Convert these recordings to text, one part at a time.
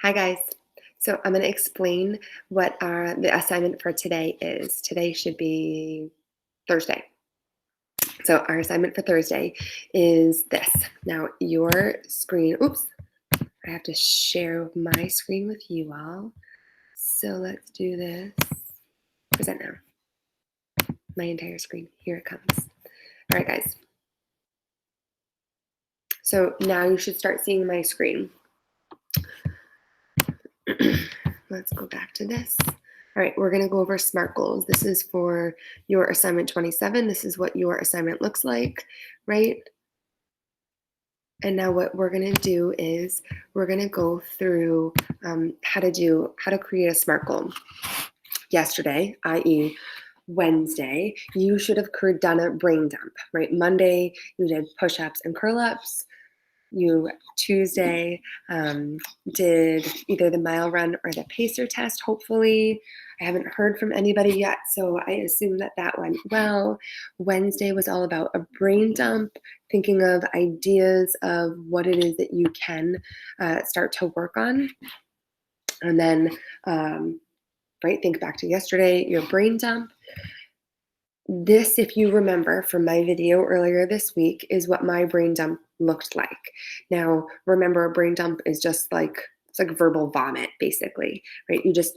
Hi guys. So I'm going to explain what the assignment for today is. Today should be Thursday. So our assignment for Thursday is this. Now your screen, oops, I have to share my screen with you all. So let's do this. Present now. My entire screen. Here it comes. All right, guys. So now you should start seeing my screen. Let's go back to this. All right, we're going to go over SMART goals. This is for your assignment 27. This is what your assignment looks like, right? And now what we're going to do is we're going to go through how to create a SMART goal. Yesterday, i.e. Wednesday, you should have done a brain dump, right? Monday, you did push-ups and curl-ups. You Tuesday did either the mile run or the pacer test, hopefully. I haven't heard from anybody yet, so I assume that went well. Wednesday was all about a brain dump, thinking of ideas of what it is that you can start to work on. And then, right, think back to yesterday, your brain dump. This, if you remember from my video earlier this week, is what my brain dump looked like. Now, remember, a brain dump is just like, it's like verbal vomit, basically, right? You just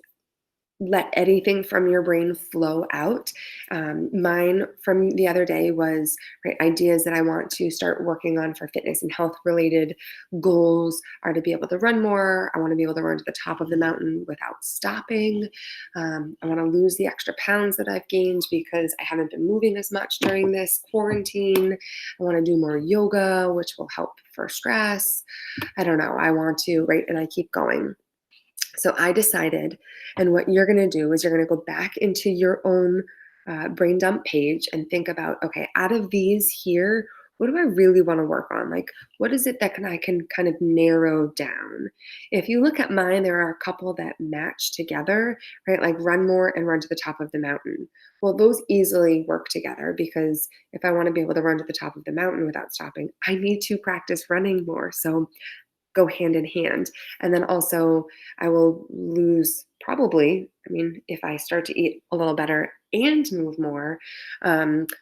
let anything from your brain flow out. Mine from the other day was right, ideas that I want to start working on for fitness and health related goals are to be able to run more. I want to be able to run to the top of the mountain without stopping. I want to lose the extra pounds that I've gained because I haven't been moving as much during this quarantine. I want to do more yoga, which will help for stress. I don't know. I want to, right? And I keep going. So I decided, and what you're going to do is you're going to go back into your own brain dump page and think about, okay, out of these here, what do I really want to work on? Like, what is it that I can kind of narrow down? If you look at mine, there are a couple that match together, right? Like run more and run to the top of the mountain. Well, those easily work together because if I want to be able to run to the top of the mountain without stopping, I need to practice running more. So go hand in hand. And then also, I will lose probably, I mean, if I start to eat a little better and move more,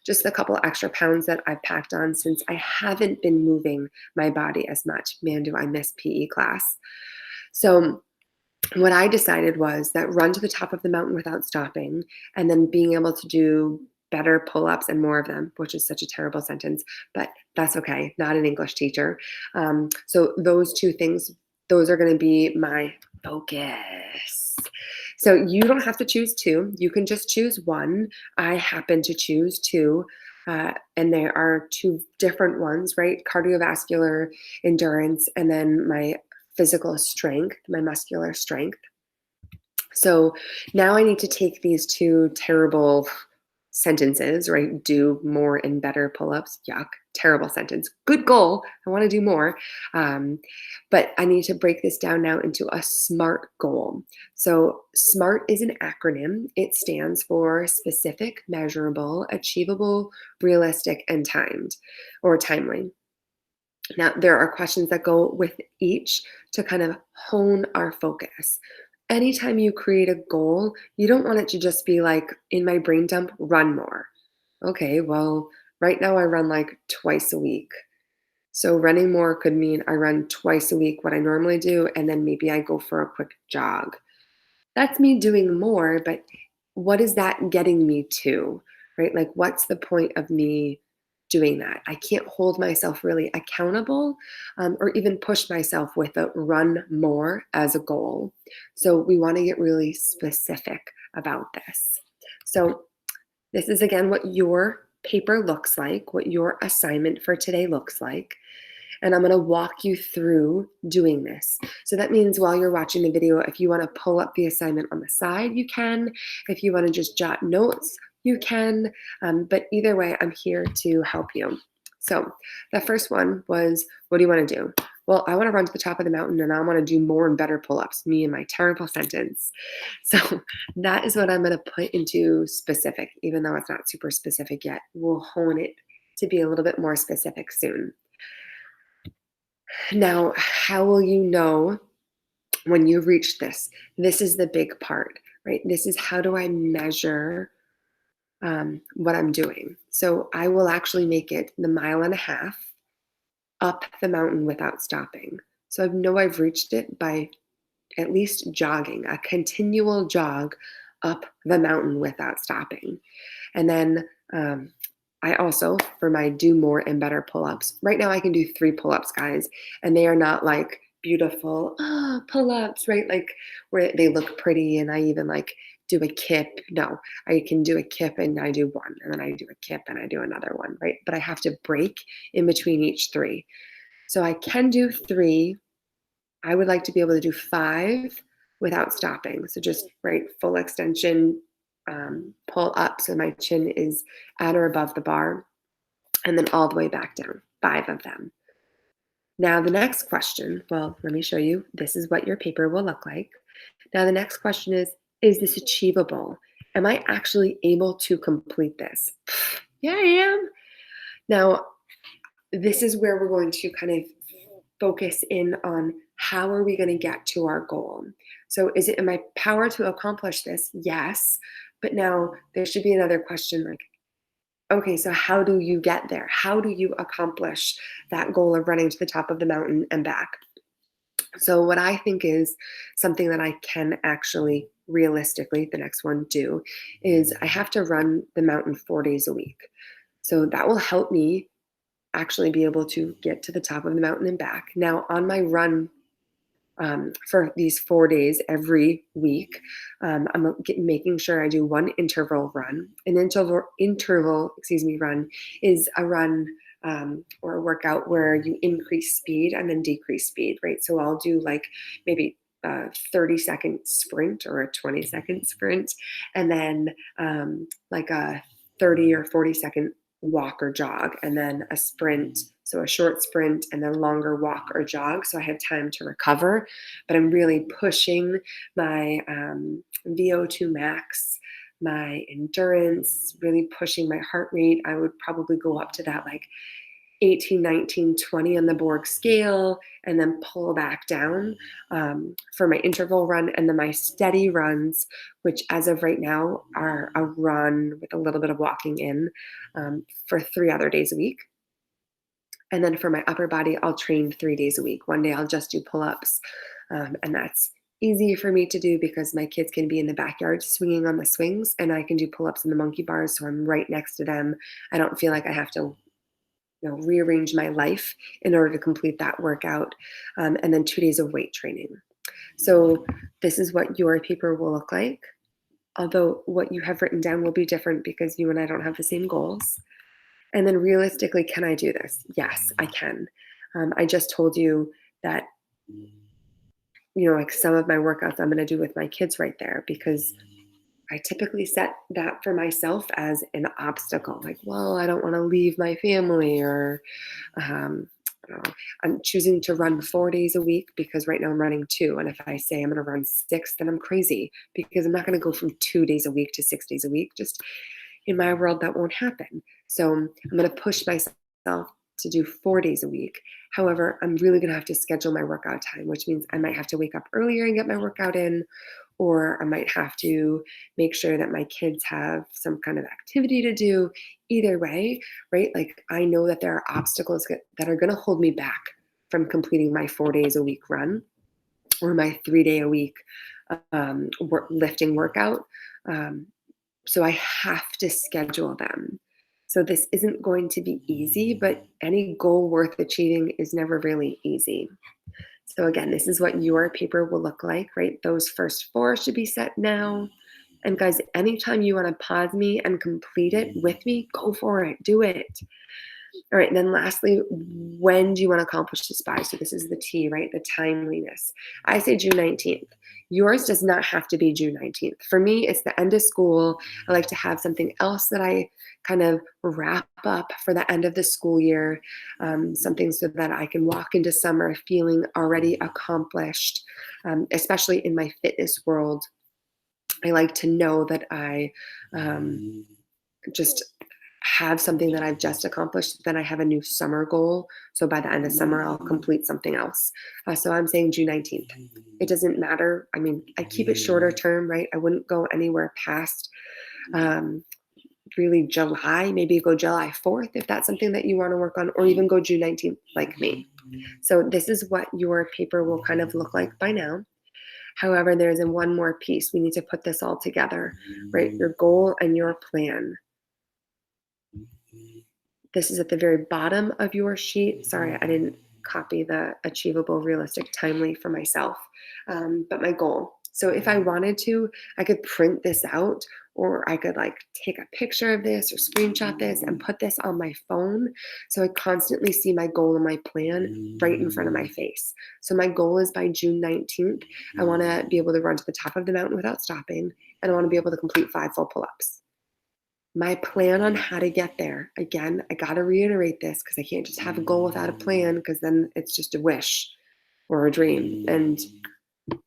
just a couple extra pounds that I've packed on since I haven't been moving my body as much. Man, do I miss PE class. So, what I decided was that run to the top of the mountain without stopping, and then being able to do better pull ups and more of them, which is such a terrible sentence, but that's okay. Not an English teacher. So, those two things, those are going to be my focus. So, you don't have to choose two, you can just choose one. I happen to choose two. And there are two different ones, right? Cardiovascular endurance, and then my physical strength, my muscular strength. So now I need to take these two terrible sentences, right? Do more and better pull ups. Yuck, terrible sentence. Good goal. I want to do more. But I need to break this down now into a SMART goal. So, SMART is an acronym, it stands for specific, measurable, achievable, realistic, and timed or timely. Now, there are questions that go with each to kind of hone our focus. Anytime you create a goal, you don't want it to just be like, in my brain dump, run more. Okay, well, right now I run like twice a week. So running more could mean I run twice a week what I normally do, and then maybe I go for a quick jog. That's me doing more, but what is that getting me to, right? Like, what's the point of me doing that? I can't hold myself really accountable or even push myself with a run more as a goal. So, we want to get really specific about this. So, this is again what your paper looks like, what your assignment for today looks like. And I'm going to walk you through doing this. So that means while you're watching the video, if you want to pull up the assignment on the side, you can. If you want to just jot notes, you can. But either way, I'm here to help you. So the first one was, what do you want to do? Well, I want to run to the top of the mountain and I want to do more and better pull-ups, me and my terrible sentence. So that is what I'm going to put into specific, even though it's not super specific yet. We'll hone it to be a little bit more specific soon. Now, how will you know when you reach this, this is the big part, right? This is how do I measure what I'm doing. So I will actually make it the mile and a half up the mountain without stopping. So I know I've reached it by at least jogging, a continual jog up the mountain without stopping. And then I also, for my do more and better pull ups, right now I can do 3 pull ups, guys, and they are not like beautiful pull ups, right? Like where they look pretty and I even like do a kip. No, I can do a kip and I do one, and then I do a kip and I do another one, right? But I have to break in between each 3. So I can do 3. I would like to be able to do 5 without stopping. So just right, full extension, pull up so my chin is at or above the bar, and then all the way back down. 5 of them. Now the next question, well, let me show you. This is what your paper will look like. Now the next question is this achievable? Am I actually able to complete this? Yeah, I am. Now, this is where we're going to kind of focus in on how are we going to get to our goal. So is it in my power to accomplish this? Yes. But now there should be another question like, okay, so how do you get there? How do you accomplish that goal of running to the top of the mountain and back? So what I think is something that I can actually realistically, the next one, do is I have to run the mountain 4 days a week. So that will help me actually be able to get to the top of the mountain and back. Now, on my run for these 4 days every week, I'm making sure I do one interval run. An interval, run is a run or a workout where you increase speed and then decrease speed, right? So I'll do like maybe a 30-second sprint or a 20-second sprint, and then like a 30 or 40-second walk or jog, and then a sprint. So a short sprint and then longer walk or jog. So I have time to recover, but I'm really pushing my VO2 max, my endurance, really pushing my heart rate. I would probably go up to that like 18, 19, 20 on the Borg scale, and then pull back down for my interval run. And then my steady runs, which as of right now are a run with a little bit of walking in for 3 other days a week. And then for my upper body, I'll train 3 days a week. One day I'll just do pull ups. And that's easy for me to do because my kids can be in the backyard swinging on the swings, and I can do pull ups in the monkey bars. So I'm right next to them. I don't feel like I have to rearrange my life in order to complete that workout. And then 2 days of weight training. So this is what your paper will look like. Although what you have written down will be different because you and I don't have the same goals. And then realistically, can I do this? Yes, I can. I just told you that, like some of my workouts I'm going to do with my kids right there because I typically set that for myself as an obstacle. Like, well, I don't want to leave my family, or I don't know, I'm choosing to run 4 days a week because right now I'm running 2. And if I say I'm going to run 6, then I'm crazy because I'm not going to go from 2 days a week to 6 days a week. Just in my world, that won't happen. So I'm going to push myself to do 4 days a week. However, I'm really going to have to schedule my workout time, which means I might have to wake up earlier and get my workout in, or I might have to make sure that my kids have some kind of activity to do. Either way, right? Like I know that there are obstacles that are going to hold me back from completing my 4 days a week run or my 3 day a week lifting workout. So I have to schedule them. So this isn't going to be easy, but any goal worth achieving is never really easy. So again, this is what your paper will look like, right? Those first 4 should be set now. And guys, anytime you want to pause me and complete it with me, go for it, do it. All right, and then lastly, when do you want to accomplish this by? So this is the T, right? The timeliness. I say June 19th. Yours does not have to be June 19th. For me, it's the end of school. I like to have something else that I kind of wrap up for the end of the school year, something so that I can walk into summer feeling already accomplished, especially in my fitness world. I like to know that I just have something that I've just accomplished, then I have a new summer goal. So by the end of summer, I'll complete something else. So I'm saying June 19th. It doesn't matter. I mean, I keep it shorter term, right? I wouldn't go anywhere past um, really July, maybe go July 4th if that's something that you want to work on, or even go June 19th like me. So this is what your paper will kind of look like by now. However, there's one more piece. We need to put this all together, right? Your goal and your plan. This is at the very bottom of your sheet. Sorry, I didn't copy the achievable, realistic, timely for myself, but my goal. So if I wanted to, I could print this out, or I could like take a picture of this or screenshot this and put this on my phone. So I constantly see my goal and my plan right in front of my face. So my goal is by June 19th, I want to be able to run to the top of the mountain without stopping, and I want to be able to complete 5 full pull-ups. My plan on how to get there, again, I got to reiterate this because I can't just have a goal without a plan, because then it's just a wish or a dream. And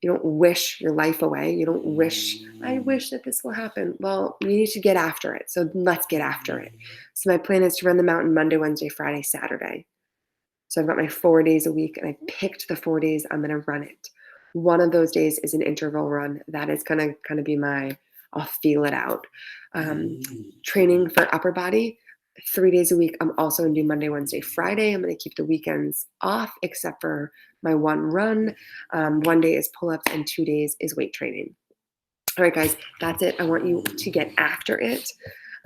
you don't wish your life away. You don't wish, I wish that this will happen. Well, you need to get after it. So let's get after it. So my plan is to run the mountain Monday, Wednesday, Friday, Saturday. So I've got my 4 days a week, and I picked the 4 days I'm going to run it. One of those days is an interval run. That is going to kind of be I'll feel it out. Training for upper body, 3 days a week. I'm also going to do Monday, Wednesday, Friday. I'm going to keep the weekends off except for my one run. 1 day is pull-ups and 2 days is weight training. All right, guys, that's it. I want you to get after it.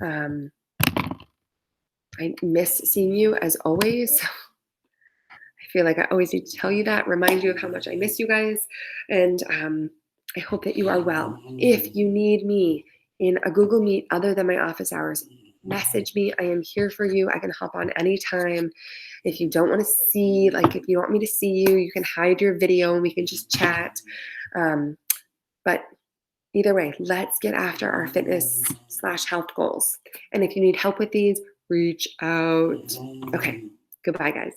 I miss seeing you as always. I feel like I always need to tell you that, remind you of how much I miss you guys. And I hope that you are well. If you need me in a Google Meet other than my office hours, message me. I am here for you. I can hop on anytime. If you don't want to see, like if you want me to see you, you can hide your video and we can just chat. But either way, let's get after our fitness/health goals. And if you need help with these, reach out. Okay, goodbye, guys.